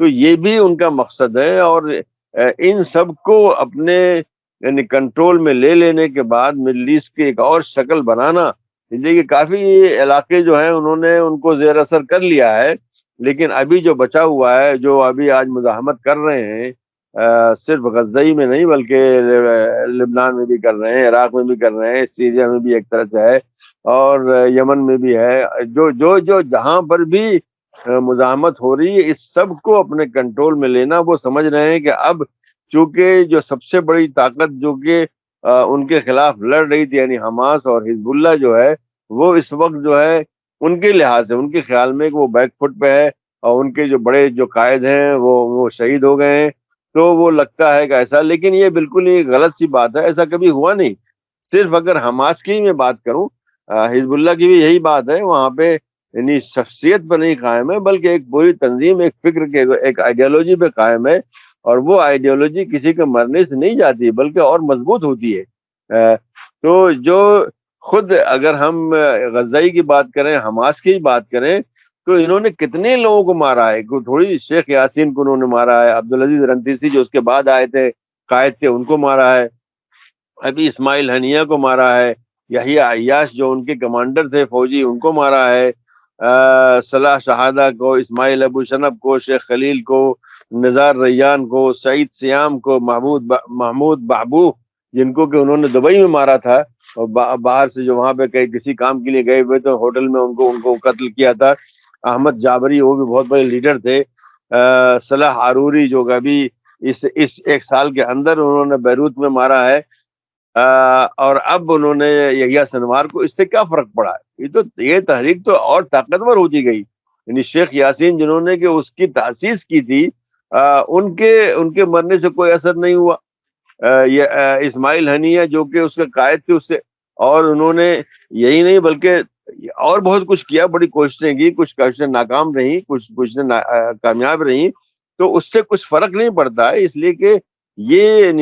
تو یہ بھی ان کا مقصد ہے، اور ان سب کو اپنے یعنی کنٹرول میں لے لینے کے بعد مڈل ایسٹ کی ایک اور شکل بنانا. دیکھیے کافی علاقے جو ہیں انہوں نے ان کو زیر اثر کر لیا ہے، لیکن ابھی جو بچا ہوا ہے، جو ابھی آج مزاحمت کر رہے ہیں، صرف غزہ میں نہیں بلکہ لبنان میں بھی کر رہے ہیں، عراق میں بھی کر رہے ہیں، سیریا میں بھی ایک طرح سے ہے، اور یمن میں بھی ہے، جو جو جو جہاں پر بھی مزاحمت ہو رہی ہے، اس سب کو اپنے کنٹرول میں لینا. وہ سمجھ رہے ہیں کہ اب چونکہ جو سب سے بڑی طاقت جو کہ ان کے خلاف لڑ رہی تھی، یعنی حماس اور حزب اللہ جو ہے، وہ اس وقت جو ہے ان کے لحاظ سے، ان کے خیال میں کہ وہ بیک فٹ پہ ہے، اور ان کے جو بڑے جو قائد ہیں وہ شہید ہو گئے ہیں. تو وہ لگتا ہے کہ ایسا، لیکن یہ بالکل ہی غلط سی بات ہے، ایسا کبھی ہوا نہیں. صرف اگر حماس کی میں بات کروں، حزب اللہ کی بھی یہی بات ہے، وہاں پہ یعنی شخصیت پر نہیں قائم ہے، بلکہ ایک پوری تنظیم، ایک فکر کے، ایک آئیڈیالوجی پہ قائم ہے، اور وہ آئیڈیالوجی کسی کے مرنے سے نہیں جاتی بلکہ اور مضبوط ہوتی ہے. تو جو خود اگر ہم غزائی کی بات کریں، حماس کی بات کریں، تو انہوں نے کتنے لوگوں کو مارا ہے. تھوڑی شیخ یاسین کو انہوں نے مارا ہے، عبدالعزیز رنتیسی جو اس کے بعد آئے تھے قائد تھے ان کو مارا ہے، ابھی اسماعیل ہنیہ کو مارا ہے، یحییٰ عیاش جو ان کے کمانڈر تھے فوجی ان کو مارا ہے، صلاح شہادہ کو، اسماعیل ابو شنب کو، شیخ خلیل کو، نزار ریان کو، سعید سیام کو، محمود بحبو جن کو کہ انہوں نے دبئی میں مارا تھا، اور باہر سے جو وہاں پہ کسی کام کے لیے گئے ہوئے تو ہوٹل میں ان کو قتل کیا تھا. احمد جابری وہ بھی بہت بڑے لیڈر تھے. صلاح عروری جو کہ ابھی اس ایک سال کے اندر انہوں نے بیروت میں مارا ہے. اور اب انہوں نے یحییٰ سنوار کو. اس سے کیا فرق پڑا ہے؟ یہ تحریک تو اور طاقتور ہوتی گئی. یعنی شیخ یاسین جنہوں نے کہ اس کی تاسیس کی تھی، ان کے مرنے سے کوئی اثر نہیں ہوا. اسماعیل ہنیہ جو کہ اس کے قائد تھے، اس سے، اور انہوں نے یہی نہیں بلکہ اور بہت کچھ کیا، بڑی کوششیں کی، کچھ کوششیں ناکام رہیں، کچھ کوششیں کامیاب رہیں، تو اس سے کچھ فرق نہیں پڑتا ہے. اس لیے کہ یہ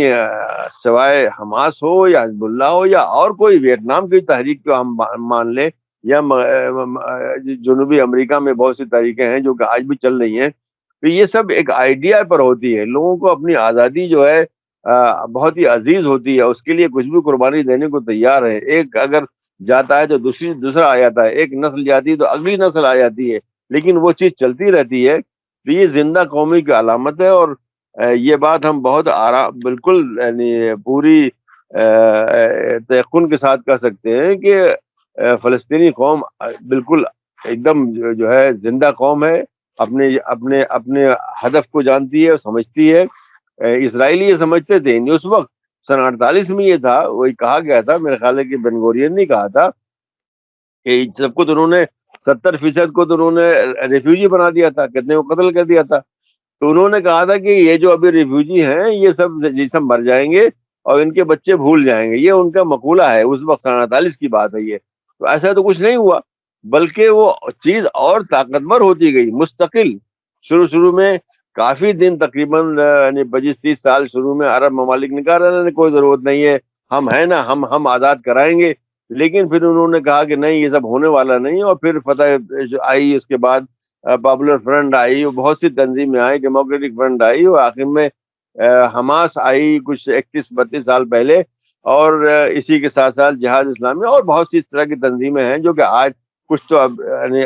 سوائے حماس ہو یا حزب اللہ ہو یا اور کوئی ویتنام کی تحریک کو ہم مان لیں، یا جنوبی امریکہ میں بہت سی تحریکیں ہیں جو کہ آج بھی چل رہی ہیں، تو یہ سب ایک آئیڈیا پر ہوتی ہے. لوگوں کو اپنی آزادی جو ہے بہت ہی عزیز ہوتی ہے، اس کے لیے کچھ بھی قربانی دینے کو تیار ہے. ایک اگر جاتا ہے تو دوسرا آ جاتا ہے، ایک نسل جاتی ہے تو اگلی نسل آ جاتی ہے، لیکن وہ چیز چلتی رہتی ہے. تو یہ زندہ قومی کی علامت ہے، اور یہ بات ہم بہت بالکل یعنی پوری تیقن کے ساتھ کہہ سکتے ہیں کہ فلسطینی قوم بالکل ایک دم جو ہے زندہ قوم ہے، اپنے اپنے اپنے ہدف کو جانتی ہے اور سمجھتی ہے. اسرائیلی یہ سمجھتے تھے اس وقت سن 48 میں، یہ تھا، وہی کہا گیا تھا، میرے خیال ہے کہ بن گورین نے کہا تھا کہ سب کو تو انہوں نے 70% کو تو انہوں نے ریفیوجی بنا دیا تھا، کتنے کو قتل کر دیا تھا. تو انہوں نے کہا تھا کہ یہ جو ابھی ریفیوجی ہیں یہ سب مر جائیں گے اور ان کے بچے بھول جائیں گے. یہ ان کا مقولہ ہے، اس وقت سن 48 کی بات ہے یہ. تو ایسا تو کچھ نہیں ہوا، بلکہ وہ چیز اور طاقتور ہوتی گئی مستقل. شروع میں کافی دن، تقریباً 25-30 سال شروع میں عرب ممالک نے کہا رہنے کوئی ضرورت نہیں ہے، ہم ہیں نا، ہم آزاد کرائیں گے. لیکن پھر انہوں نے کہا کہ نہیں، یہ سب ہونے والا نہیں. اور پھر فتح آئی، اس کے بعد پاپولر فرنٹ آئی، بہت سی تنظیمیں آئی، ڈیموکریٹک فرنٹ آئی، اور آخر میں حماس آئی کچھ 31-32 سال پہلے، اور اسی کے ساتھ ساتھ جہاد اسلامی اور بہت سی اس طرح کی تنظیمیں ہیں جو کہ آج کچھ تو اب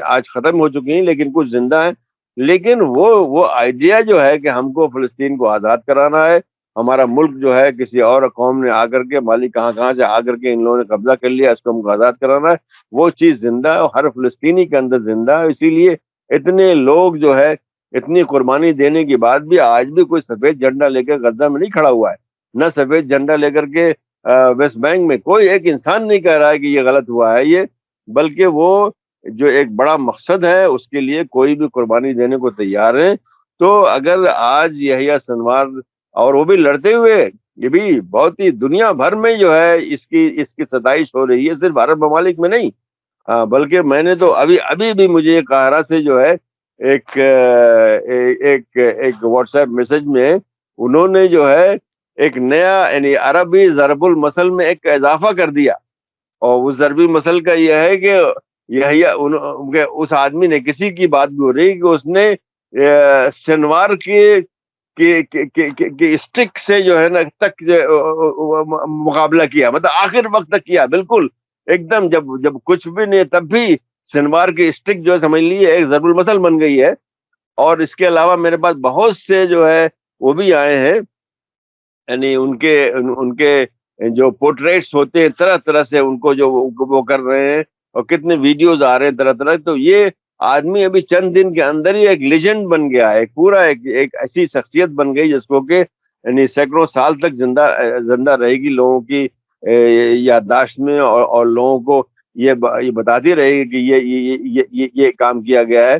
آج ختم ہو چکی ہیں لیکن کچھ زندہ ہیں. لیکن وہ آئیڈیا جو ہے کہ ہم کو فلسطین کو آزاد کرانا ہے، ہمارا ملک جو ہے کسی اور قوم نے آ کر کے، مالی کہاں سے آ کر کے ان لوگوں نے قبضہ کر لیا، اس کو ہم کو آزاد کرانا ہے، وہ چیز زندہ ہے اور ہر فلسطینی کے اندر زندہ ہے. اسی لیے اتنے لوگ جو ہے اتنی قربانی دینے کے بعد بھی آج بھی کوئی سفید جھنڈا لے کر غزہ میں نہیں کھڑا ہوا ہے، نہ سفید جھنڈا لے کر کے ویسٹ بینک میں کوئی ایک انسان نہیں کہہ رہا ہے کہ یہ غلط ہوا ہے یہ، بلکہ وہ جو ایک بڑا مقصد ہے اس کے لیے کوئی بھی قربانی دینے کو تیار ہے. تو اگر آج یحییٰ سنوار، اور وہ بھی لڑتے ہوئے، یہ بھی بہت ہی دنیا بھر میں جو ہے اس کی ستائش ہو رہی ہے، صرف عرب ممالک میں نہیں. بلکہ میں نے تو ابھی بھی مجھے قاہرہ سے جو ہے ایک واٹس ایپ میسج میں انہوں نے جو ہے ایک نیا یعنی عربی ضرب المثل میں ایک اضافہ کر دیا. اور اس ضربی مثل کا یہ ہے کہ اس آدمی نے، کسی کی بات بھی ہو رہی کہ اس نے سنوار کی اسٹک سے جو ہے نا تک مقابلہ کیا، مطلب آخر وقت تک کیا، بالکل ایک دم جب کچھ بھی نہیں تب بھی سنوار کی اسٹک جو ہے سمجھ لیجیے ایک ضرب المثل بن گئی ہے. اور اس کے علاوہ میرے پاس بہت سے جو ہے وہ بھی آئے ہیں، یعنی ان کے جو پورٹریٹس ہوتے ہیں طرح طرح سے ان کو جو وہ کر رہے ہیں، اور کتنے ویڈیوز آ رہے ہیں طرح طرح. تو یہ آدمی ابھی چند دن کے اندر ہی ایک لیجنڈ بن گیا ہے، پورا ایک ایسی شخصیت بن گئی جس کو کہ یعنی سینکڑوں سال تک زندہ رہے گی لوگوں کی یادداشت میں، اور لوگوں کو یہ بتاتی رہے گی کہ یہ کام کیا گیا ہے.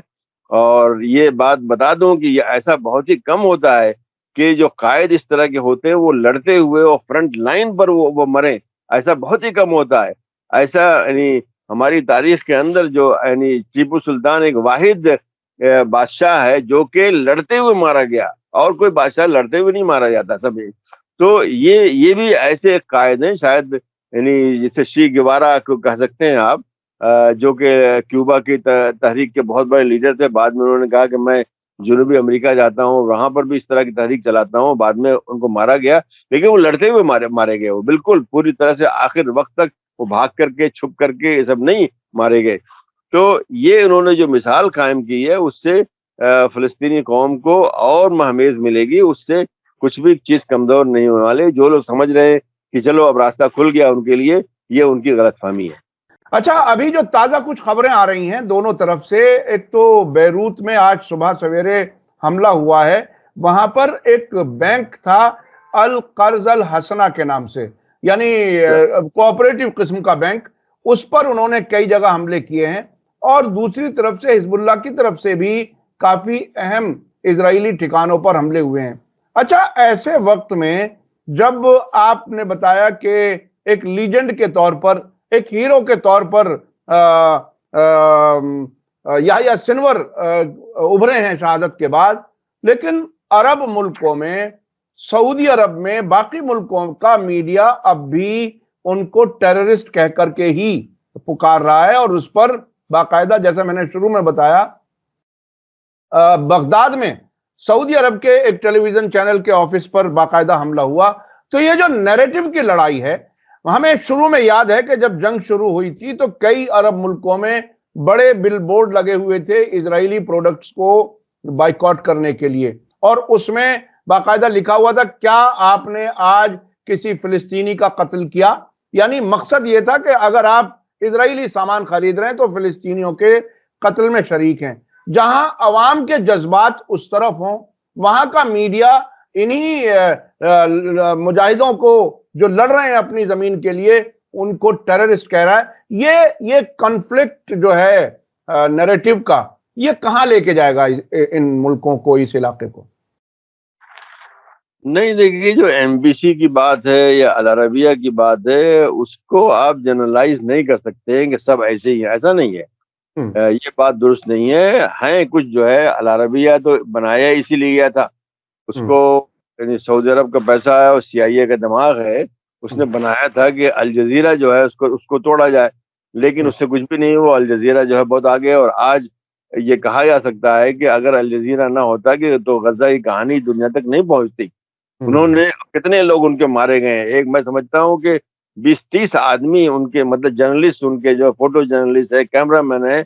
اور یہ بات بتا دوں کہ یہ ایسا بہت ہی کم ہوتا ہے کہ جو قائد اس طرح کے ہوتے ہیں وہ لڑتے ہوئے اور فرنٹ لائن پر وہ مریں، ایسا بہت ہی کم ہوتا ہے. ایسا یعنی ہماری تاریخ کے اندر جو یعنی ٹیپو سلطان ایک واحد بادشاہ ہے جو کہ لڑتے ہوئے مارا گیا، اور کوئی بادشاہ لڑتے ہوئے نہیں مارا جاتا سب. تو یہ بھی ایسے قائد ہیں شاید، یعنی جسے شی گوارا کو کہہ سکتے ہیں آپ، جو کہ کیوبا کی تحریک کے بہت بڑے لیڈر تھے. بعد میں انہوں نے کہا کہ میں جنوبی امریکہ جاتا ہوں، وہاں پر بھی اس طرح کی تحریک چلاتا ہوں. بعد میں ان کو مارا گیا، لیکن وہ لڑتے ہوئے مارے گئے، وہ بالکل پوری طرح سے آخر وقت تک وہ بھاگ کر کے چھپ کر کے یہ سب نہیں مارے گئے. تو یہ انہوں نے جو مثال قائم کی ہے اس سے فلسطینی قوم کو اور مہمیز ملے گی، اس سے کچھ بھی چیز کمزور نہیں ہونے والے. جو لوگ سمجھ رہے ہیں کہ چلو اب راستہ کھل گیا ان کے لیے، یہ ان کی غلط فہمی ہے. اچھا، ابھی جو تازہ کچھ خبریں آ رہی ہیں دونوں طرف سے، ایک تو بیروت میں آج صبح سویرے حملہ ہوا ہے، وہاں پر ایک بینک تھا القرض الحسنہ کے نام سے، یعنی کوآپریٹو قسم کا بینک، اس پر انہوں نے کئی جگہ حملے کیے ہیں. اور دوسری طرف سے حزب اللہ کی طرف سے بھی کافی اہم اسرائیلی ٹھکانوں پر حملے ہوئے ہیں. اچھا، ایسے وقت میں جب آپ نے بتایا کہ ایک لیجنڈ کے طور پر، ایک ہیرو کے طور پر یحییٰ سنور ابھرے ہیں شہادت کے بعد، لیکن عرب ملکوں میں، سعودی عرب میں، باقی ملکوں کا میڈیا اب بھی ان کو ٹیررسٹ کہہ کر کے ہی پکار رہا ہے، اور اس پر باقاعدہ، جیسا میں نے شروع میں بتایا، بغداد میں سعودی عرب کے ایک ٹیلی ویژن چینل کے آفس پر باقاعدہ حملہ ہوا. تو یہ جو نیریٹو کی لڑائی ہے، ہمیں شروع میں یاد ہے کہ جب جنگ شروع ہوئی تھی تو کئی عرب ملکوں میں بڑے بل بورڈ لگے ہوئے تھے اسرائیلی پروڈکٹس کو بائیکاٹ کرنے کے لیے، اور اس میں باقاعدہ لکھا ہوا تھا کیا آپ نے آج کسی فلسطینی کا قتل کیا. یعنی مقصد یہ تھا کہ اگر آپ اسرائیلی سامان خرید رہے ہیں تو فلسطینیوں کے قتل میں شریک ہیں. جہاں عوام کے جذبات اس طرف ہوں، وہاں کا میڈیا انہی مجاہدوں کو جو لڑ رہے ہیں اپنی زمین کے لیے ان کو ٹیررسٹ کہہ رہا ہے. یہ کنفلکٹ جو ہے نیریٹو کا، یہ کہاں لے کے جائے گا ان ملکوں کو، اس علاقے کو؟ نہیں دیکھیے، جو ایم بی سی کی بات ہے یا العربیہ کی بات ہے، اس کو آپ جنرلائز نہیں کر سکتے کہ سب ایسے ہی ہیں، ایسا نہیں ہے. یہ بات درست نہیں ہے. ہیں کچھ جو ہے، العربیہ تو بنایا اسی لیے گیا تھا، اس کو یعنی سعودی عرب کا پیسہ ہے اور سی آئی اے کا دماغ ہے، اس نے بنایا تھا کہ الجزیرہ جو ہے اس کو توڑا جائے. لیکن اس سے کچھ بھی نہیں ہوا. الجزیرہ جو ہے بہت آگے، اور آج یہ کہا جا سکتا ہے کہ اگر الجزیرہ نہ ہوتا کہ تو غزہ کی کہانی دنیا تک نہیں پہنچتی. انہوں نے کتنے لوگ ان کے مارے گئے ہیں. ایک میں سمجھتا ہوں کہ 20-30 آدمی ان کے، مطلب جرنلسٹ، ان کے جو فوٹو جرنلسٹ ہے، کیمرہ مین ہے،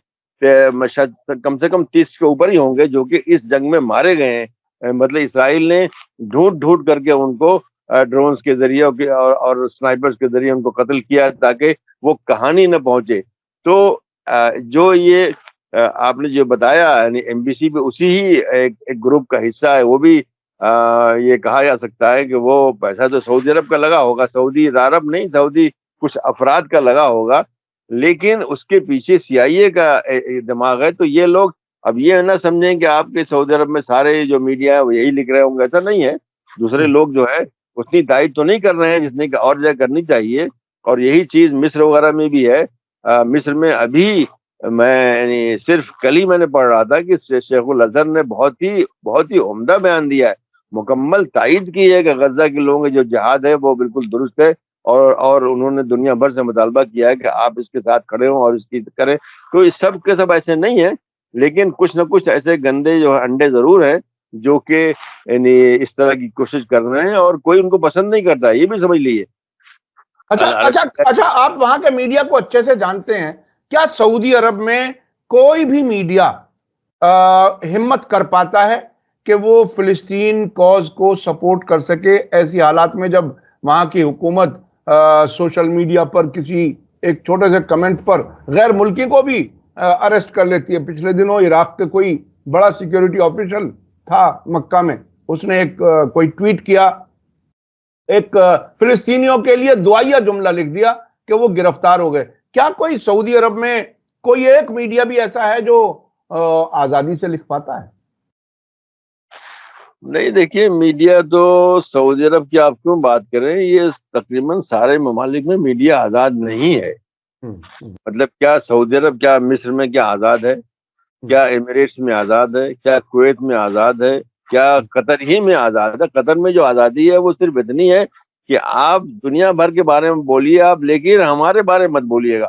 شاید کم سے کم 30 کے اوپر ہی ہوں گے جو کہ اس جنگ میں مارے گئے ہیں. مطلب اسرائیل نے ڈھونڈ کر کے ان کو ڈرونز کے ذریعے اور سنائپرز کے ذریعے ان کو قتل کیا تاکہ وہ کہانی نہ پہنچے. تو جو یہ آپ نے جو بتایا، یعنی ایم بی سی بھی اسی ہی ایک گروپ کا حصہ ہے. وہ بھی یہ کہا جا سکتا ہے کہ وہ پیسہ تو سعودی عرب کا لگا ہوگا، سعودی عرب نہیں، سعودی کچھ افراد کا لگا ہوگا، لیکن اس کے پیچھے سی آئی اے کا دماغ ہے. تو یہ لوگ اب یہ نہ سمجھیں کہ آپ کے سعودی عرب میں سارے جو میڈیا ہے وہ یہی لکھ رہے ہوں گے، ایسا نہیں ہے. دوسرے لوگ جو ہے اتنی تائید تو نہیں کر رہے ہیں جتنے کہ اور جگہ کرنی چاہیے. اور یہی چیز مصر وغیرہ میں بھی ہے. مصر میں ابھی میں یعنی صرف کل ہی میں نے پڑھ رہا تھا کہ شیخ الازہر نے بہت ہی عمدہ بیان دیا ہے، مکمل تائید کی ہے کہ غزہ کے لوگوں کے جو جہاد ہے وہ بالکل درست ہے. اور انہوں نے دنیا بھر سے مطالبہ کیا ہے کہ آپ اس کے ساتھ کھڑے ہوں اور اس کی کریں. تو یہ سب کے سب ایسے نہیں ہیں، لیکن کچھ نہ کچھ ایسے گندے جو انڈے ضرور ہیں جو کہ یعنی اس طرح کی کوشش کر رہے ہیں اور کوئی ان کو پسند نہیں کرتا، یہ بھی سمجھ لیجیے۔ اچھا آپ وہاں کے میڈیا کو اچھے سے جانتے ہیں، کیا سعودی عرب میں کوئی بھی میڈیا ہمت کر پاتا ہے کہ وہ فلسطین کاز کو سپورٹ کر سکے ایسی حالات میں جب وہاں کی حکومت سوشل میڈیا پر کسی ایک چھوٹے سے کمنٹ پر غیر ملکی کو بھی اریسٹ کر لیتی ہے؟ پچھلے دنوں عراق کے کوئی بڑا سیکیورٹی آفیشل تھا مکہ میں، اس نے ایک کوئی ٹویٹ کیا، ایک فلسطینیوں کے لیے دعائیہ جملہ لکھ دیا کہ وہ گرفتار ہو گئے۔ کیا کوئی سعودی عرب میں کوئی ایک میڈیا بھی ایسا ہے جو آزادی سے لکھ پاتا ہے؟ نہیں دیکھیے، میڈیا تو سعودی عرب کی آپ کیوں بات کریں، یہ تقریباً سارے ممالک میں میڈیا آزاد نہیں ہے۔ مطلب کیا سعودی عرب، کیا مصر میں کیا آزاد ہے؟ کیا ایمریٹس میں آزاد ہے؟ کیا کویت میں آزاد ہے؟ کیا قطر ہی میں آزاد ہے؟ قطر میں جو آزادی ہے وہ صرف اتنی ہے کہ آپ دنیا بھر کے بارے میں بولیے آپ، لیکن ہمارے بارے میں مت بولیے گا۔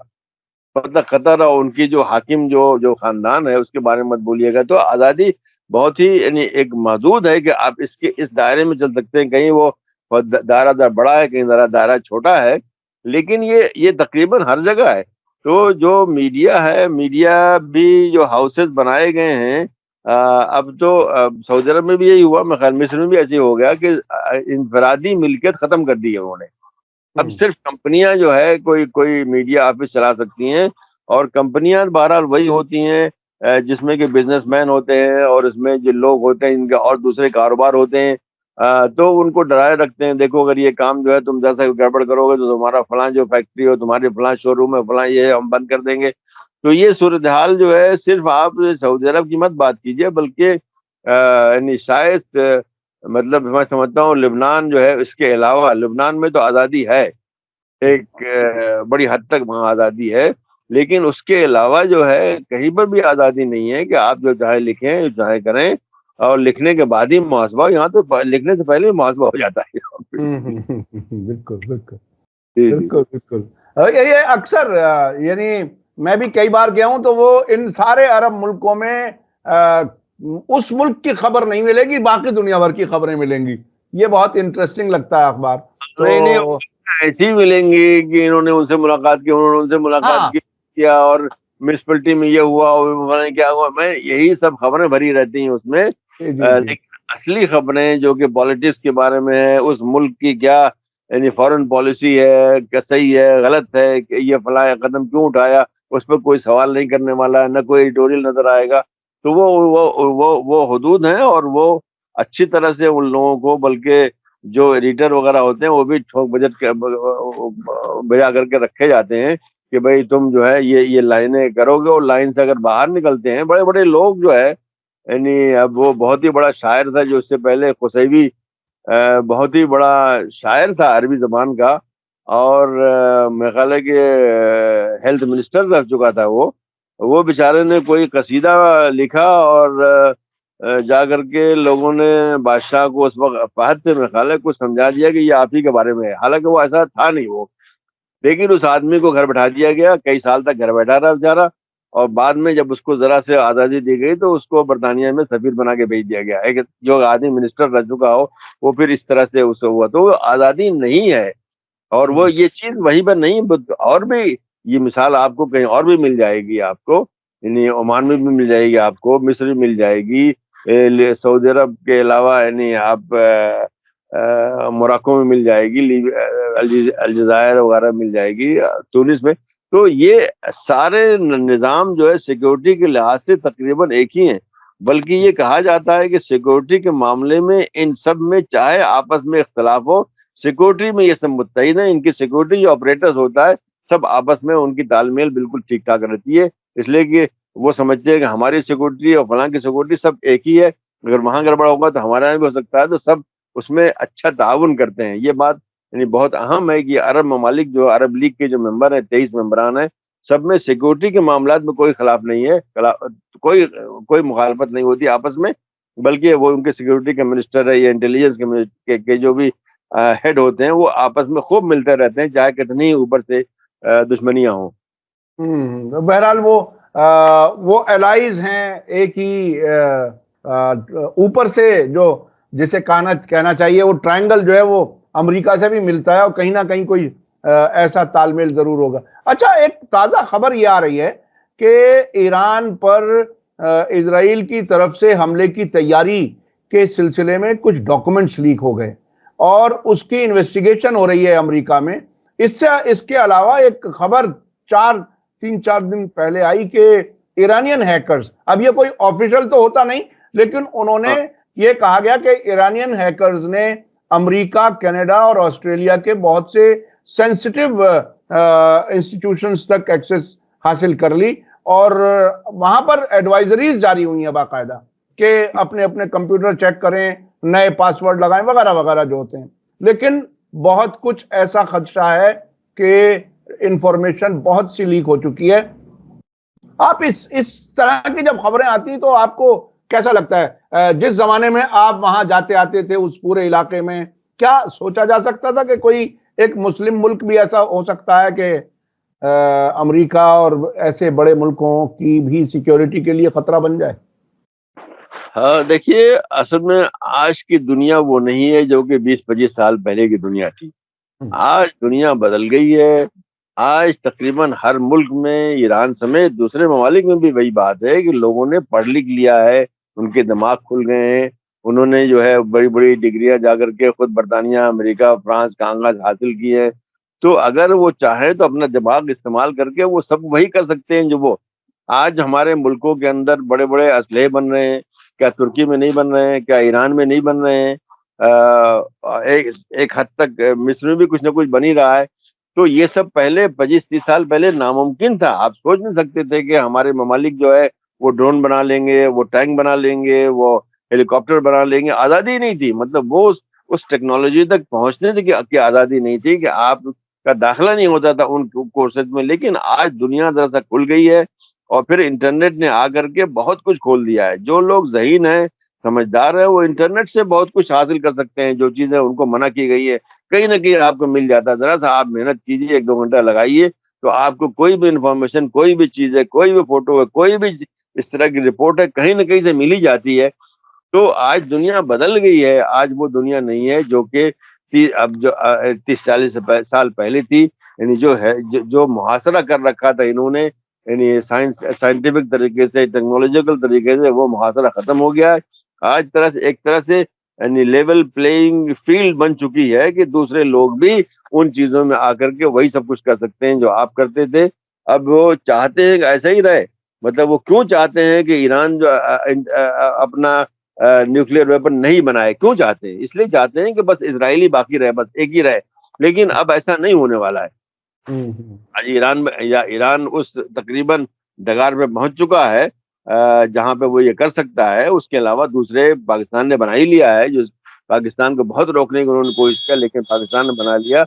مطلب قطر اور ان کی جو حاکم جو خاندان ہے اس کے بارے میں مت بولیے گا۔ تو آزادی بہت ہی یعنی ایک محدود ہے کہ آپ اس دائرے میں چل سکتے ہیں، کہیں وہ دائرہ بڑا ہے، کہیں دائرہ چھوٹا ہے، لیکن یہ تقریباً ہر جگہ ہے۔ تو جو میڈیا ہے، میڈیا بھی جو ہاؤسز بنائے گئے ہیں، اب تو سعودی عرب میں بھی یہی ہوا، میں خیال مصر میں بھی ایسے ہی ہو گیا کہ انفرادی ملکیت ختم کر دی ہے انہوں نے۔ اب صرف کمپنیاں جو ہے کوئی میڈیا آفس چلا سکتی ہیں، اور کمپنیاں بہرحال وہی ہوتی ہیں جس میں کہ بزنس مین ہوتے ہیں اور اس میں جو لوگ ہوتے ہیں ان کے اور دوسرے کاروبار ہوتے ہیں، تو ان کو ڈرائے رکھتے ہیں، دیکھو اگر یہ کام جو ہے تم جیسا گڑبڑ کرو گے تو تمہارا فلاں جو فیکٹری ہو، تمہارے فلاں شو روم ہے، فلاں یہ ہم بند کر دیں گے۔ تو یہ صورتحال جو ہے، صرف آپ سعودی عرب کی مت بات کیجیے، بلکہ یعنی شاید مطلب میں سمجھتا ہوں لبنان جو ہے، اس کے علاوہ لبنان میں تو آزادی ہے، ایک بڑی حد تک وہاں آزادی ہے، لیکن اس کے علاوہ جو ہے کہیں پر بھی آزادی نہیں ہے کہ آپ جو چاہے لکھیں، جو چاہے کریں، اور لکھنے کے بعد ہی محاسبہ۔ یہاں تو لکھنے سے پہلے ہی محاسبہ ہو جاتا ہے۔ بالکل بالکل جی جی بالکل بالکل۔ یہ اکثر یعنی میں بھی کئی بار گیا ہوں تو وہ ان سارے عرب ملکوں میں اس ملک کی خبر نہیں ملے گی، باقی دنیا بھر کی خبریں ملیں گی۔ یہ بہت انٹرسٹنگ لگتا ہے اخبار تو۔ نہیں ایسی ملیں گی کہ انہوں نے ان سے ملاقات کی، انہوں نے ان سے ملاقات ہاں کیا، اور میونسپلٹی میں یہ ہوا اور کیا ہوا، میں یہی سب خبریں بھری رہتی ہیں اس میں۔ جی جی جی لیکن اصلی خبریں جو کہ پالیٹکس کے بارے میں ہے، اس ملک کی کیا یعنی فارن پالیسی ہے، کیا صحیح ہے غلط ہے، کہ یہ فلاں قدم کیوں اٹھایا، اس پہ کوئی سوال نہیں کرنے والا ہے، نہ کوئی ایڈیٹوریل نظر آئے گا۔ تو وہ حدود ہیں، اور وہ اچھی طرح سے ان لوگوں کو، بلکہ جو ایڈیٹر وغیرہ ہوتے ہیں وہ بھی ٹھوک بجٹ بجا کر کے رکھے جاتے ہیں کہ بھائی تم جو ہے یہ لائنیں کرو گے، اور لائن سے اگر باہر نکلتے ہیں بڑے بڑے لوگ جو ہے، یعنی اب وہ بہت ہی بڑا شاعر تھا جو اس سے پہلے قصیوی، بہت ہی بڑا شاعر تھا عربی زبان کا، اور میرے خیال ہے کہ ہیلتھ منسٹر رہ چکا تھا وہ بیچارے نے کوئی قصیدہ لکھا، اور جا کر کے لوگوں نے بادشاہ کو اس وقت فہد سے میرے خیال ہے کچھ سمجھا دیا کہ یہ آپ ہی کے بارے میں ہے، حالانکہ وہ ایسا تھا نہیں وہ، لیکن اس آدمی کو گھر بٹھا دیا گیا، کئی سال تک گھر بیٹھا رہا بیچارہ، اور بعد میں جب اس کو ذرا سے آزادی دی گئی تو اس کو برطانیہ میں سفیر بنا کے بھیج دیا گیا ہے، کہ جو آدمی منسٹر رہ چکا ہو وہ پھر اس طرح سے اس سے ہوا، تو آزادی نہیں ہے۔ اور وہ یہ چیز وہیں پر نہیں، اور بھی یہ مثال آپ کو کہیں اور بھی مل جائے گی، آپ کو یعنی عمان میں بھی مل جائے گی، آپ کو مصر میں مل جائے گی، سعودی عرب کے علاوہ یعنی آپ موراکو میں مل جائے گی، الجزائر وغیرہ مل جائے گی، تونس میں۔ تو یہ سارے نظام جو ہے سیکورٹی کے لحاظ سے تقریباً ایک ہی ہیں، بلکہ یہ کہا جاتا ہے کہ سیکورٹی کے معاملے میں ان سب میں چاہے آپس میں اختلاف ہو، سیکورٹی میں یہ سب متحد ہیں، ان کی سیکورٹی جو آپریٹرز ہوتا ہے سب آپس میں ان کی تال میل بالکل ٹھیک ٹھاک رہتی ہے، اس لیے کہ وہ سمجھتے ہیں کہ ہماری سیکورٹی اور فلاں کی سیکورٹی سب ایک ہی ہے، اگر وہاں گڑبڑ ہوگا تو ہمارے یہاں بھی ہو سکتا ہے، تو سب اس میں اچھا تعاون کرتے ہیں۔ یہ بات یعنی بہت اہم ہے کہ عرب ممالک جو عرب لیگ کے جو ممبر ہیں، 23 ممبران ہیں، سب میں سیکورٹی کے معاملات میں کوئی خلاف نہیں ہے، کوئی مخالفت نہیں ہوتی آپس میں، بلکہ وہ ان کے سیکورٹی کے منسٹر ہے یا انٹیلیجنس کے جو بھی ہیڈ ہوتے ہیں وہ آپس میں خوب ملتے رہتے ہیں، چاہے کتنی اوپر سے دشمنیاں ہوں۔ بہرحال وہ وہ الائز ہیں ایک ہی اوپر سے جو جسے کہنا چاہیے وہ ٹرائنگل جو ہے وہ امریکہ سے بھی ملتا ہے اور کہیں نہ کہیں کوئی ایسا تال میل ضرور ہوگا. اچھا ایک تازہ خبر یہ آ رہی ہے کہ ایران پر اسرائیل کی طرف سے حملے کی تیاری کے سلسلے میں کچھ ڈاکومنٹس لیک ہو گئے اور اس کی انویسٹیگیشن ہو رہی ہے امریکہ میں. اس کے علاوہ ایک خبر 3-4 دن پہلے آئی کہ ایرانین ہیکرز، اب یہ کوئی آفیشل تو ہوتا نہیں لیکن انہوں نے یہ کہا گیا کہ ایرانین ہیکرز نے امریکہ، کینیڈا اور آسٹریلیا کے بہت سے سینسٹیو انسٹیٹیوشنز تک ایکسس حاصل کر لی اور وہاں پر ایڈوائزریز جاری ہوئی ہیں باقاعدہ کہ اپنے اپنے کمپیوٹر چیک کریں، نئے پاسورڈ لگائیں وغیرہ وغیرہ جو ہوتے ہیں. لیکن بہت کچھ ایسا خدشہ ہے کہ انفارمیشن بہت سی لیک ہو چکی ہے. آپ اس طرح کی جب خبریں آتی ہیں تو آپ کو کیسا لگتا ہے؟ جس زمانے میں آپ وہاں جاتے آتے تھے اس پورے علاقے میں، کیا سوچا جا سکتا تھا کہ کوئی ایک مسلم ملک بھی ایسا ہو سکتا ہے کہ امریکہ اور ایسے بڑے ملکوں کی بھی سیکیورٹی کے لیے خطرہ بن جائے؟ ہاں دیکھیے، اصل میں آج کی دنیا وہ نہیں ہے جو کہ 20-25 سال پہلے کی دنیا تھی. آج دنیا بدل گئی ہے. آج تقریباً ہر ملک میں، ایران سمیت دوسرے ممالک میں بھی وہی بات ہے کہ لوگوں نے پڑھ لکھ لیا ہے، ان کے دماغ کھل گئے ہیں، انہوں نے جو ہے بڑی بڑی ڈگریاں جا کر کے خود برطانیہ، امریکہ، فرانس، کانگلاس حاصل کی ہے. تو اگر وہ چاہیں تو اپنا دماغ استعمال کر کے وہ سب وہی کر سکتے ہیں جو وہ آج ہمارے ملکوں کے اندر بڑے بڑے اسلحے بن رہے ہیں. کیا ترکی میں نہیں بن رہے ہیں؟ کیا ایران میں نہیں بن رہے ہیں؟ ایک حد تک مصر میں بھی کچھ نہ کچھ بن ہی رہا ہے. تو یہ سب پہلے 25-30 سال پہلے ناممکن تھا. آپ سوچ نہیں سکتے تھے کہ ہمارے ممالک جو ہے وہ ڈرون بنا لیں گے، وہ ٹینک بنا لیں گے، وہ ہیلی کاپٹر بنا لیں گے. آزادی نہیں تھی، مطلب وہ اس ٹیکنالوجی تک پہنچنے کی آزادی نہیں تھی کہ آپ کا داخلہ نہیں ہوتا تھا ان کورسز میں. لیکن آج دنیا ذرا کھل گئی ہے اور پھر انٹرنیٹ نے آ کر کے بہت کچھ کھول دیا ہے. جو لوگ ذہین ہیں، سمجھدار ہیں، وہ انٹرنیٹ سے بہت کچھ حاصل کر سکتے ہیں. جو چیزیں ان کو منع کی گئی ہے کہیں نہ کہیں آپ کو مل جاتا ہے. ذرا سا آپ محنت کیجیے، 1-2 گھنٹہ لگائیے تو آپ کو کوئی بھی انفارمیشن، کوئی بھی چیز ہے، کوئی بھی فوٹو ہے، کوئی بھی اس طرح کی رپورٹ ہے، کہیں نہ کہیں سے مل ہی جاتی ہے. تو آج دنیا بدل گئی ہے. آج وہ دنیا نہیں ہے جو کہ اب جو 30-40 سال پہلے تھی. یعنی جو ہے جو محاصرہ کر رکھا تھا انہوں نے، یعنی سائنٹیفک طریقے سے، ٹیکنالوجیکل طریقے سے، وہ محاصرہ ختم ہو گیا ہے. آج ایک طرح سے یعنی لیول پلئنگ فیلڈ بن چکی ہے کہ دوسرے لوگ بھی ان چیزوں میں آ کر کے وہی سب کچھ کر سکتے ہیں جو آپ کرتے تھے. اب وہ چاہتے ہیں کہ ایسا ہی رہے. مطلب وہ کیوں چاہتے ہیں کہ ایران جو اپنا نیوکلیر ویپن نہیں بنائے؟ کیوں چاہتے ہیں؟ اس لیے چاہتے ہیں کہ بس اسرائیلی باقی رہے، بس ایک ہی رہے. لیکن اب ایسا نہیں ہونے والا ہے. آج ایران میں ایران اس تقریباً ڈگار پہ پہنچ چکا ہے جہاں پہ وہ یہ کر سکتا ہے. اس کے علاوہ دوسرے پاکستان نے بنا ہی لیا ہے، جو پاکستان کو بہت روکنے کی انہوں نے کوشش کی لیکن پاکستان نے بنا لیا.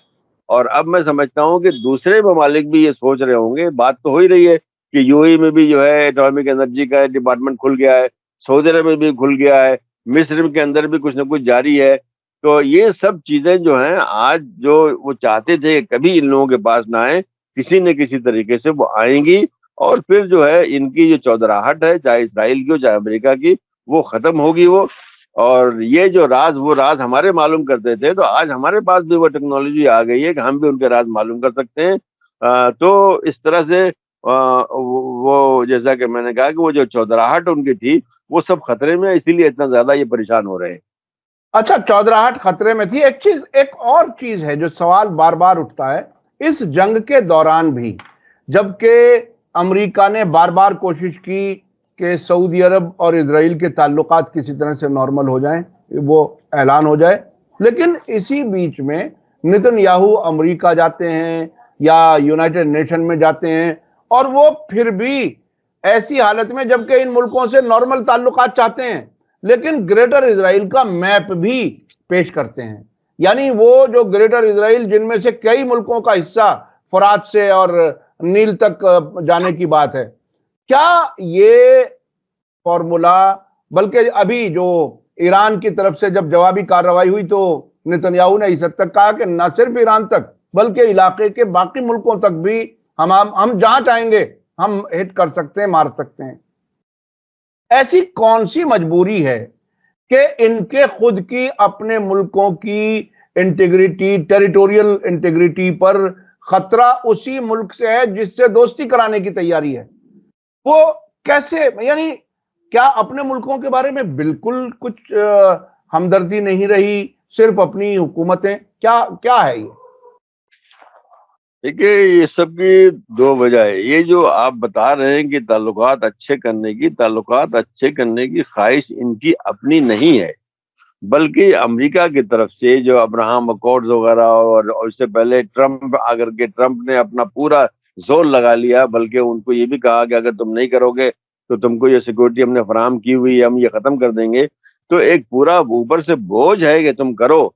اور اب میں سمجھتا ہوں کہ دوسرے ممالک بھی یہ سوچ رہے ہوں گے. بات تو ہو ہی رہی ہے کہ یو اے میں بھی جو ہے ایٹامک انرجی کا ڈپارٹمنٹ کھل گیا ہے، سعودی عرب میں بھی کھل گیا ہے، مصر کے اندر بھی کچھ نہ کچھ جاری ہے. تو یہ سب چیزیں جو ہیں آج جو وہ چاہتے تھے کبھی ان لوگوں کے پاس نہ آئے، کسی نہ کسی طریقے سے وہ آئیں گی. اور پھر جو ہے ان کی جو چودراہٹ ہے، چاہے اسرائیل کی ہو چاہے امریکہ کی، وہ ختم ہوگی. اور یہ جو وہ راز ہمارے معلوم کرتے تھے، تو آج ہمارے پاس بھی وہ ٹیکنالوجی آ گئی ہے کہ ہم بھی ان کے راز معلوم کر سکتے ہیں. تو اس طرح سے وہ جیسا کہ میں نے کہا کہ وہ جو چودراہٹ ان کی تھی وہ سب خطرے میں ہے، اسی لیے اتنا زیادہ یہ پریشان ہو رہے ہیں. اچھا، چودراہٹ خطرے میں تھی. ایک اور چیز ہے جو سوال بار بار اٹھتا ہے اس جنگ کے دوران بھی، جبکہ امریکہ نے بار بار کوشش کی کہ سعودی عرب اور اسرائیل کے تعلقات کسی طرح سے نارمل ہو جائیں، وہ اعلان ہو جائے. لیکن اسی بیچ میں نتن یاہو امریکہ جاتے ہیں یا یونائٹڈ نیشن میں جاتے ہیں اور وہ پھر بھی ایسی حالت میں، جبکہ ان ملکوں سے نارمل تعلقات چاہتے ہیں، لیکن گریٹر اسرائیل کا میپ بھی پیش کرتے ہیں. یعنی وہ جو گریٹر اسرائیل جن میں سے کئی ملکوں کا حصہ فرات سے اور نیل تک جانے کی بات ہے، کیا یہ فارمولا، بلکہ ابھی جو ایران کی طرف سے جب جوابی کارروائی ہوئی تو نتن یاہو نے اس حد تک کہا کہ نہ صرف ایران تک بلکہ علاقے کے باقی ملکوں تک بھی ہم جہاں چاہیں گے ہم ہٹ کر سکتے ہیں، مار سکتے ہیں۔ ایسی کون سی مجبوری ہے کہ ان کے خود کی اپنے ملکوں کی انٹیگریٹی، ٹیریٹوریل انٹیگریٹی پر خطرہ اسی ملک سے ہے جس سے دوستی کرانے کی تیاری ہے؟ وہ کیسے، یعنی کیا اپنے ملکوں کے بارے میں بالکل کچھ ہمدردی نہیں رہی، صرف اپنی حکومتیں؟ کیا ہے یہ؟ دیکھیے، یہ سب کی دو وجہ ہے۔ یہ جو آپ بتا رہے ہیں کہ تعلقات اچھے کرنے کی خواہش ان کی اپنی نہیں ہے، بلکہ امریکہ کی طرف سے جو ابراہم اکارڈز وغیرہ اور اس سے پہلے ٹرمپ آ کر کے ٹرمپ نے اپنا پورا زور لگا لیا، بلکہ ان کو یہ بھی کہا کہ اگر تم نہیں کرو گے تو تم کو یہ سیکورٹی ہم نے فراہم کی ہوئی ہے، ہم یہ ختم کر دیں گے۔ تو ایک پورا اوپر سے بوجھ ہے کہ تم کرو،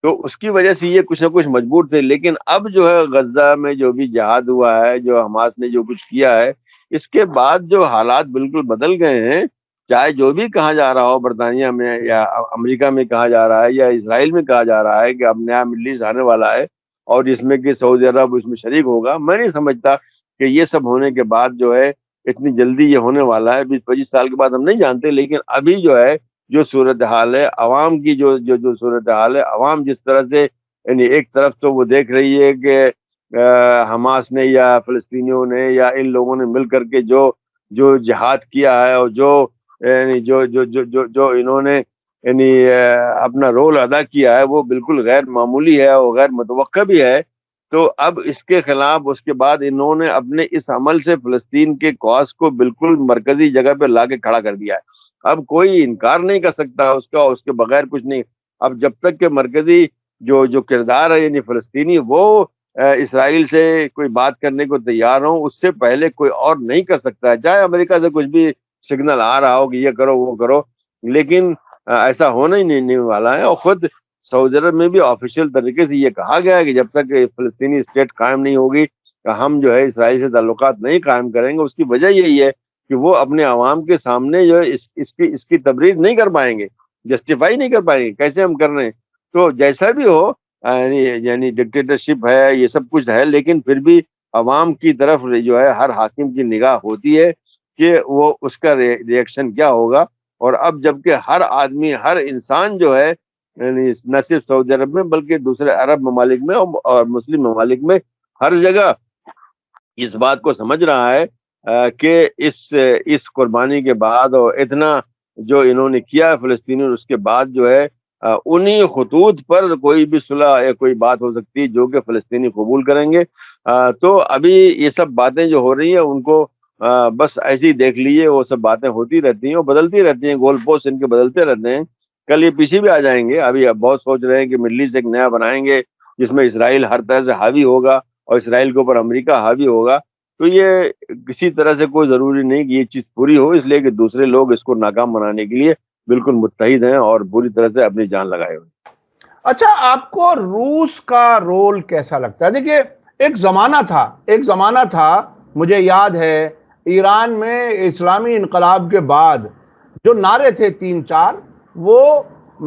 تو اس کی وجہ سے یہ کچھ نہ کچھ مجبور تھے۔ لیکن اب جو ہے غزہ میں جو بھی جہاد ہوا ہے، جو حماس نے جو کچھ کیا ہے، اس کے بعد جو حالات بالکل بدل گئے ہیں۔ چاہے جو بھی کہا جا رہا ہو برطانیہ میں یا امریکہ میں کہا جا رہا ہے یا اسرائیل میں کہا جا رہا ہے کہ اب نیا مڈل ایسٹ آنے والا ہے اور جس میں کہ سعودی عرب اس میں شریک ہوگا، میں نہیں سمجھتا کہ یہ سب ہونے کے بعد جو ہے اتنی جلدی یہ ہونے والا ہے۔ 20-25 سال کے بعد ہم نہیں جانتے، لیکن ابھی جو ہے جو صورتحال ہے عوام کی، جو صورتحال ہے، عوام جس طرح سے، یعنی ایک طرف تو وہ دیکھ رہی ہے کہ حماس نے یا فلسطینیوں نے یا ان لوگوں نے مل کر کے جو جہاد کیا ہے اور یعنی جو انہوں نے یعنی اپنا رول ادا کیا ہے، وہ بالکل غیر معمولی ہے اور غیر متوقع بھی ہے۔ تو اب اس کے خلاف اس کے بعد انہوں نے اپنے اس عمل سے فلسطین کے کاز کو بالکل مرکزی جگہ پہ لا کے کھڑا کر دیا ہے۔ اب کوئی انکار نہیں کر سکتا اس کا، اس کے بغیر کچھ نہیں۔ اب جب تک کہ مرکزی جو کردار ہے یعنی فلسطینی، وہ اسرائیل سے کوئی بات کرنے کو تیار ہوں، اس سے پہلے کوئی اور نہیں کر سکتا ہے، چاہے امریکہ سے کچھ بھی سگنل آ رہا ہو کہ یہ کرو وہ کرو۔ لیکن ایسا ہونا ہی نہیں والا ہے۔ اور خود سعودی عرب میں بھی آفیشیل طریقے سے یہ کہا گیا ہے کہ جب تک فلسطینی اسٹیٹ قائم نہیں ہوگی ہم جو ہے اسرائیل سے تعلقات نہیں قائم کریں گے۔ اس کی وجہ یہی ہے کہ وہ اپنے عوام کے سامنے جو ہے اس کی تبریر نہیں کر پائیں گے، جسٹیفائی نہیں کر پائیں گے کیسے ہم کر رہے ہیں۔ تو جیسا بھی ہو، یعنی ڈکٹیٹرشپ ہے، یہ سب کچھ ہے، لیکن پھر بھی عوام کی طرف جو ہے ہر حاکم کی نگاہ ہوتی ہے کہ وہ اس کا ریئیکشن کیا ہوگا۔ اور اب جبکہ ہر آدمی، ہر انسان جو ہے، یعنی نہ صرف سعودی عرب میں بلکہ دوسرے عرب ممالک میں اور مسلم ممالک میں ہر جگہ اس بات کو سمجھ رہا ہے کہ اس قربانی کے بعد اور اتنا جو انہوں نے کیا فلسطینی، اس کے بعد جو ہے انہی خطوط پر کوئی بھی صلح یا کوئی بات ہو سکتی ہے جو کہ فلسطینی قبول کریں گے۔ تو ابھی یہ سب باتیں جو ہو رہی ہیں ان کو بس ایسے ہی دیکھ لیجیے، وہ سب باتیں ہوتی رہتی ہیں اور بدلتی رہتی ہیں، گول پوسٹ ان کے بدلتے رہتے ہیں، کل یہ پیچھے بھی آ جائیں گے۔ ابھی اب بہت سوچ رہے ہیں کہ مڈل ایسٹ ایک نیا بنائیں گے جس میں اسرائیل ہر طرح سے حاوی ہوگا اور اسرائیل کے اوپر امریکہ حاوی ہوگا۔ تو یہ کسی طرح سے کوئی ضروری نہیں کہ یہ چیز پوری ہو، اس لیے کہ دوسرے لوگ اس کو ناکام بنانے کے لیے بالکل متحد ہیں اور بری طرح سے اپنی جان لگائے ہوئے۔ اچھا، آپ کو روس کا رول کیسا لگتا ہے؟ دیکھیے، ایک زمانہ تھا مجھے یاد ہے، ایران میں اسلامی انقلاب کے بعد جو نعرے تھے 3-4، وہ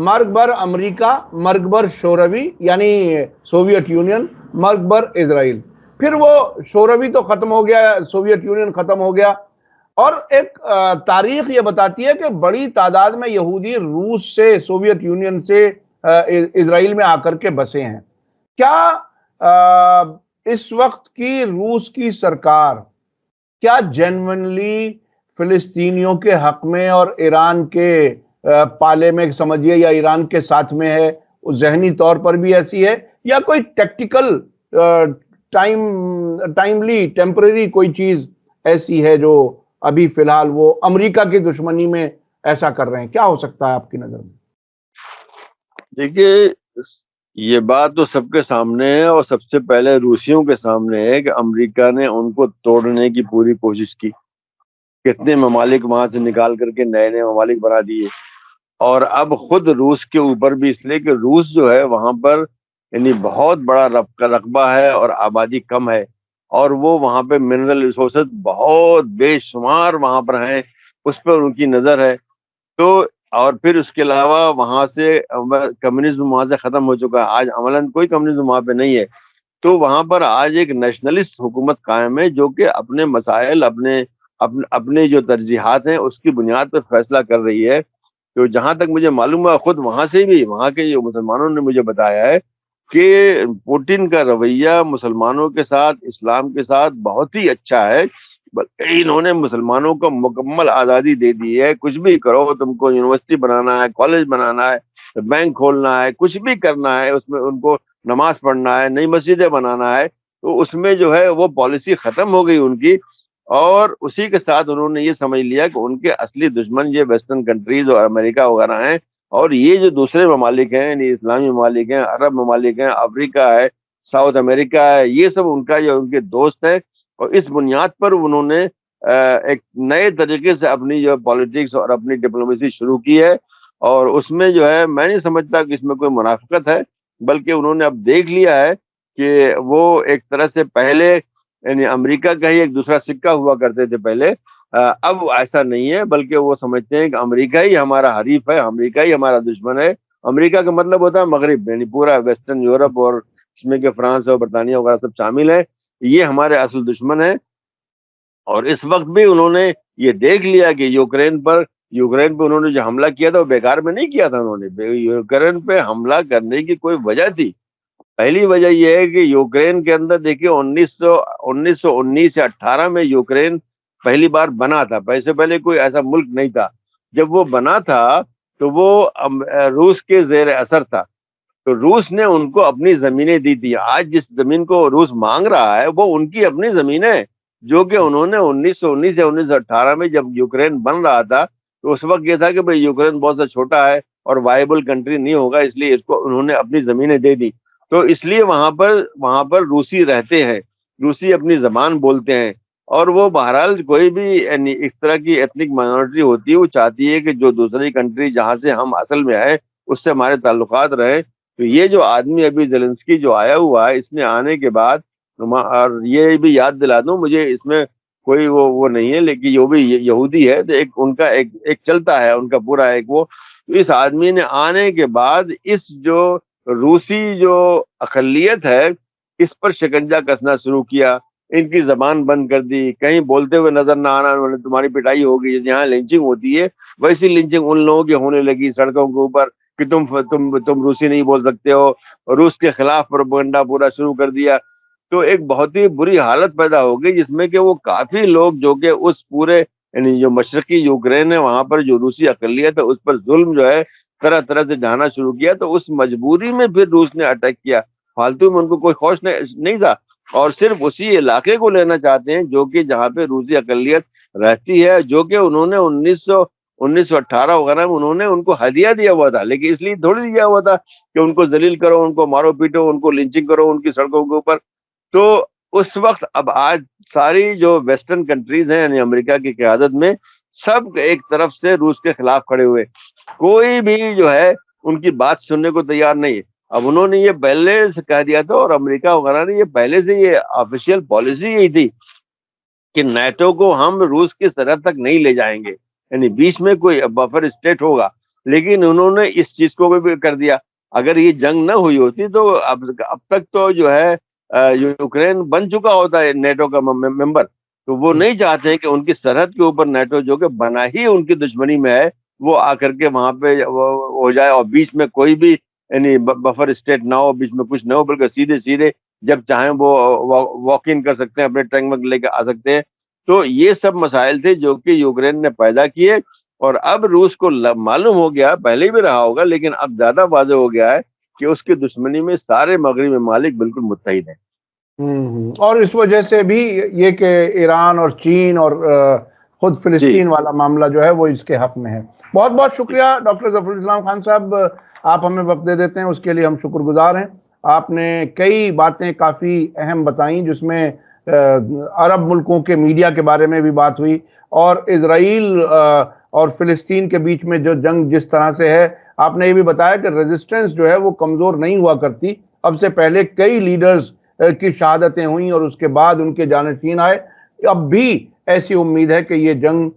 مرگ بر امریکہ، مرگ بر شوروی یعنی سوویت یونین، مرگ بر اسرائیل۔ پھر وہ شوروی تو ختم ہو گیا، سوویت یونین ختم ہو گیا، اور ایک تاریخ یہ بتاتی ہے کہ بڑی تعداد میں یہودی روس سے، سوویت یونین سے اسرائیل میں آ کر کے بسے ہیں۔ کیا اس وقت کی روس کی سرکار کیا جینونلی فلسطینیوں کے حق میں اور ایران کے پالے میں سمجھیے یا ایران کے ساتھ میں ہے، ذہنی طور پر بھی ایسی ہے، یا کوئی ٹیکٹیکل ٹائملی ٹیمپرری کوئی چیز ایسی ہے جو ابھی فی الحال وہ امریکہ کی دشمنی میں ایسا کر رہے ہیں؟ کیا ہو سکتا ہے آپ کی نظر میں؟ دیکھیے، یہ بات تو سب کے سامنے ہے اور سب سے پہلے روسیوں کے سامنے ہے کہ امریکہ نے ان کو توڑنے کی پوری کوشش کی، کتنے ممالک وہاں سے نکال کر کے نئے نئے ممالک بنا دیے۔ اور اب خود روس کے اوپر بھی، اس لیے کہ روس جو ہے وہاں پر یعنی بہت بڑا رقبہ ہے اور آبادی کم ہے، اور وہ وہاں پہ منرل ریسورسز بہت بے شمار وہاں پر ہیں، اس پر ان کی نظر ہے۔ تو اور پھر اس کے علاوہ وہاں سے کمیونزم وہاں سے ختم ہو چکا ہے، آج عملاً کوئی کمیونزم وہاں پہ نہیں ہے۔ تو وہاں پر آج ایک نیشنلسٹ حکومت قائم ہے جو کہ اپنے مسائل، اپنے جو ترجیحات ہیں اس کی بنیاد پر فیصلہ کر رہی ہے. تو جہاں تک مجھے معلوم ہے، خود وہاں سے بھی، وہاں کے جو مسلمانوں نے مجھے بتایا ہے کہ پوٹن کا رویہ مسلمانوں کے ساتھ، اسلام کے ساتھ بہت ہی اچھا ہے. بلکہ انہوں نے مسلمانوں کو مکمل آزادی دے دی ہے، کچھ بھی کرو، تم کو یونیورسٹی بنانا ہے، کالج بنانا ہے، بینک کھولنا ہے، کچھ بھی کرنا ہے، اس میں ان کو نماز پڑھنا ہے، نئی مسجدیں بنانا ہے. تو اس میں جو ہے وہ پالیسی ختم ہو گئی ان کی. اور اسی کے ساتھ انہوں نے یہ سمجھ لیا کہ ان کے اصلی دشمن یہ ویسٹرن کنٹریز اور امریکہ وغیرہ ہیں، اور یہ جو دوسرے ممالک ہیں، یعنی اسلامی ممالک ہیں، عرب ممالک ہیں، افریقہ ہے، ساؤتھ امریکہ ہے، یہ سب ان کا جو ان کے دوست ہے. اور اس بنیاد پر انہوں نے ایک نئے طریقے سے اپنی جو پالیٹکس اور اپنی ڈپلومیسی شروع کی ہے. اور اس میں جو ہے میں نہیں سمجھتا کہ اس میں کوئی منافقت ہے، بلکہ انہوں نے اب دیکھ لیا ہے کہ وہ ایک طرح سے پہلے، یعنی امریکہ کا ہی ایک دوسرا سکہ ہوا کرتے تھے پہلے، اب ایسا نہیں ہے، بلکہ وہ سمجھتے ہیں کہ امریکہ ہی ہمارا حریف ہے، امریکہ ہی ہمارا دشمن ہے. امریکہ کا مطلب ہوتا ہے مغرب، یعنی پورا ویسٹرن یورپ، اور اس میں کہ فرانس اور برطانیہ وغیرہ سب شامل ہے. یہ ہمارے اصل دشمن ہے. اور اس وقت بھی انہوں نے یہ دیکھ لیا کہ یوکرین پہ انہوں نے جو حملہ کیا تھا وہ بیکار میں نہیں کیا تھا. انہوں نے یوکرین پہ حملہ کرنے کی کوئی وجہ تھی. پہلی وجہ یہ ہے کہ یوکرین کے اندر دیکھیے 1919 یا 18 میں یوکرین پہلی بار بنا تھا. سے پہلے کوئی ایسا ملک نہیں تھا. جب وہ بنا تھا تو وہ روس کے زیر اثر تھا. تو روس نے ان کو اپنی زمینیں دی تھی. آج جس زمین کو روس مانگ رہا ہے وہ ان کی اپنی زمین ہے، جو کہ انہوں نے 1919 یا 1918 میں جب یوکرین بن رہا تھا تو اس وقت یہ تھا کہ بھئی یوکرین بہت سا چھوٹا ہے اور وائبل کنٹری نہیں ہوگا، اس لیے اس کو انہوں نے اپنی زمینیں دے دی. تو اس لیے وہاں پر روسی رہتے ہیں، روسی اپنی زبان بولتے ہیں. اور وہ بہرحال کوئی بھی یعنی اس طرح کی ایتھنک مائنورٹی ہوتی ہے، وہ چاہتی ہے کہ جو دوسری کنٹری جہاں سے ہم اصل میں آئے اس سے ہمارے تعلقات رہیں. تو یہ جو آدمی ابھی زیلنسکی جو آیا ہوا ہے، اس نے آنے کے بعد، اور یہ بھی یاد دلا دوں، مجھے اس میں کوئی وہ نہیں ہے، لیکن وہ بھی یہودی ہے، تو ایک ان کا ایک چلتا ہے ان کا پورا ایک وہ. تو اس آدمی نے آنے کے بعد اس جو روسی جو اقلیت ہے اس پر شکنجہ کسنا شروع کیا، ان کی زبان بند کر دی، کہیں بولتے ہوئے نظر نہ آنا، تمہاری پٹائی ہوگی. جیسے یہاں لنچنگ ہوتی ہے ویسی لنچنگ ان لوگوں کی ہونے لگی سڑکوں کے اوپر کہ تم روسی نہیں بول سکتے ہو. روس کے خلاف پروپیگنڈا پورا شروع کر دیا. تو ایک بہت ہی بری حالت پیدا ہو گئی جس میں کہ وہ کافی لوگ جو کہ اس پورے یعنی جو مشرقی یوکرین ہے وہاں پر جو روسی اقلیت ہے اس پر ظلم جو ہے طرح طرح سے ڈھانا شروع کیا. تو اس مجبوری میں پھر روس نے اٹیک کیا. فالتو میں ان کو کوئی خوش نہیں تھا، اور صرف اسی علاقے کو لینا چاہتے ہیں جو کہ جہاں پہ روسی اقلیت رہتی ہے، جو کہ انہوں نے 1918 وغیرہ میں انہوں نے ان کو ہدیہ دیا ہوا تھا. لیکن اس لیے تھوڑی دیا ہوا تھا کہ ان کو ذلیل کرو، ان کو مارو پیٹو، ان کو لنچنگ کرو ان کی سڑکوں کے اوپر. تو اس وقت اب آج ساری جو ویسٹرن کنٹریز ہیں یعنی امریکہ کی قیادت میں سب ایک طرف سے روس کے خلاف کھڑے ہوئے، کوئی بھی جو ہے ان کی بات سننے کو تیار نہیں ہے. اب انہوں نے یہ پہلے سے کہہ دیا تھا، اور امریکہ وغیرہ نے یہ پہلے سے یہ آفیشیل پالیسی یہی تھی کہ نیٹو کو ہم روس کی سرحد تک نہیں لے جائیں گے، یعنی بیچ میں کوئی بفر اسٹیٹ ہوگا. لیکن انہوں نے اس چیز کو بھی کر دیا. اگر یہ جنگ نہ ہوئی ہوتی تو اب تک تو جو ہے یوکرین بن چکا ہوتا ہے نیٹو کا ممبر. تو وہ نہیں چاہتے کہ ان کی سرحد کے اوپر نیٹو جو کہ بنا ہی ان کی دشمنی میں ہے وہ آ کر کے وہاں پہ ہو جائے، اور بیچ میں کوئی بھی یعنی بفر اسٹیٹ نہ ہو، بیچ میں کچھ نہ ہو، بلکہ سیدھے سیدھے جب چاہیں وہ واک ان کر سکتے ہیں، اپنے ٹینک وینک لے کے آ سکتے ہیں. تو یہ سب مسائل تھے جو کہ یوکرین نے پیدا کیے. اور اب روس کو معلوم ہو گیا، پہلے بھی رہا ہوگا لیکن اب زیادہ واضح ہو گیا ہے کہ اس کی دشمنی میں سارے مغربی ممالک بالکل متحد ہیں. اور اس وجہ سے بھی یہ کہ ایران اور چین اور خود فلسطین والا معاملہ جو ہے وہ اس کے حق میں ہے. بہت بہت شکریہ ڈاکٹر ظفر الاسلام خان صاحب، آپ ہمیں وقت دے دیتے ہیں، اس کے لیے ہم شکر گزار ہیں. آپ نے کئی باتیں کافی اہم بتائیں جس میں عرب ملکوں کے میڈیا کے بارے میں بھی بات ہوئی، اور اسرائیل اور فلسطین کے بیچ میں جو جنگ جس طرح سے ہے. آپ نے یہ بھی بتایا کہ ریزسٹنس جو ہے وہ کمزور نہیں ہوا کرتی. اب سے پہلے کئی لیڈرز کی شہادتیں ہوئیں اور اس کے بعد ان کے جانشین آئے. اب بھی ایسی امید ہے کہ یہ جنگ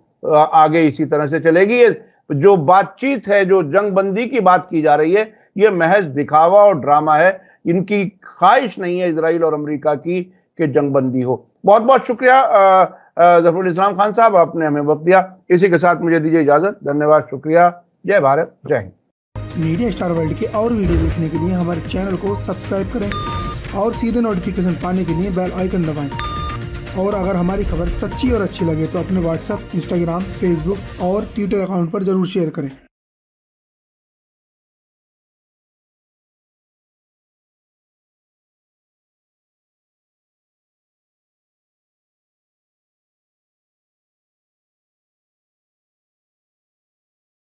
آگے اسی طرح سے چلے گی. جو بات چیت ہے، جو جنگ بندی کی بات کی جا رہی ہے، یہ محض دکھاوا اور ڈرامہ ہے. ان کی خواہش نہیں ہے اسرائیل اور امریکہ کی کہ جنگ بندی ہو. بہت بہت شکریہ ظفر الاسلام خان صاحب, آپ نے ہمیں وقت دیا. اسی کے ساتھ مجھے دیجیے اجازت. دھنیہ واد, شکریہ. جے بھارت, جے ہند. میڈیا اسٹار ورلڈ کے اور ویڈیو دیکھنے کے لیے ہمارے چینل کو سبسکرائب کریں اور سیدھے نوٹیفیکیشن پانے کے لیے بیل آئیکن دبائیں. اور اگر ہماری خبر سچی اور اچھی لگے تو اپنے واٹس ایپ, انسٹاگرام, فیس بک اور ٹویٹر اکاؤنٹ پر ضرور شیئر کریں.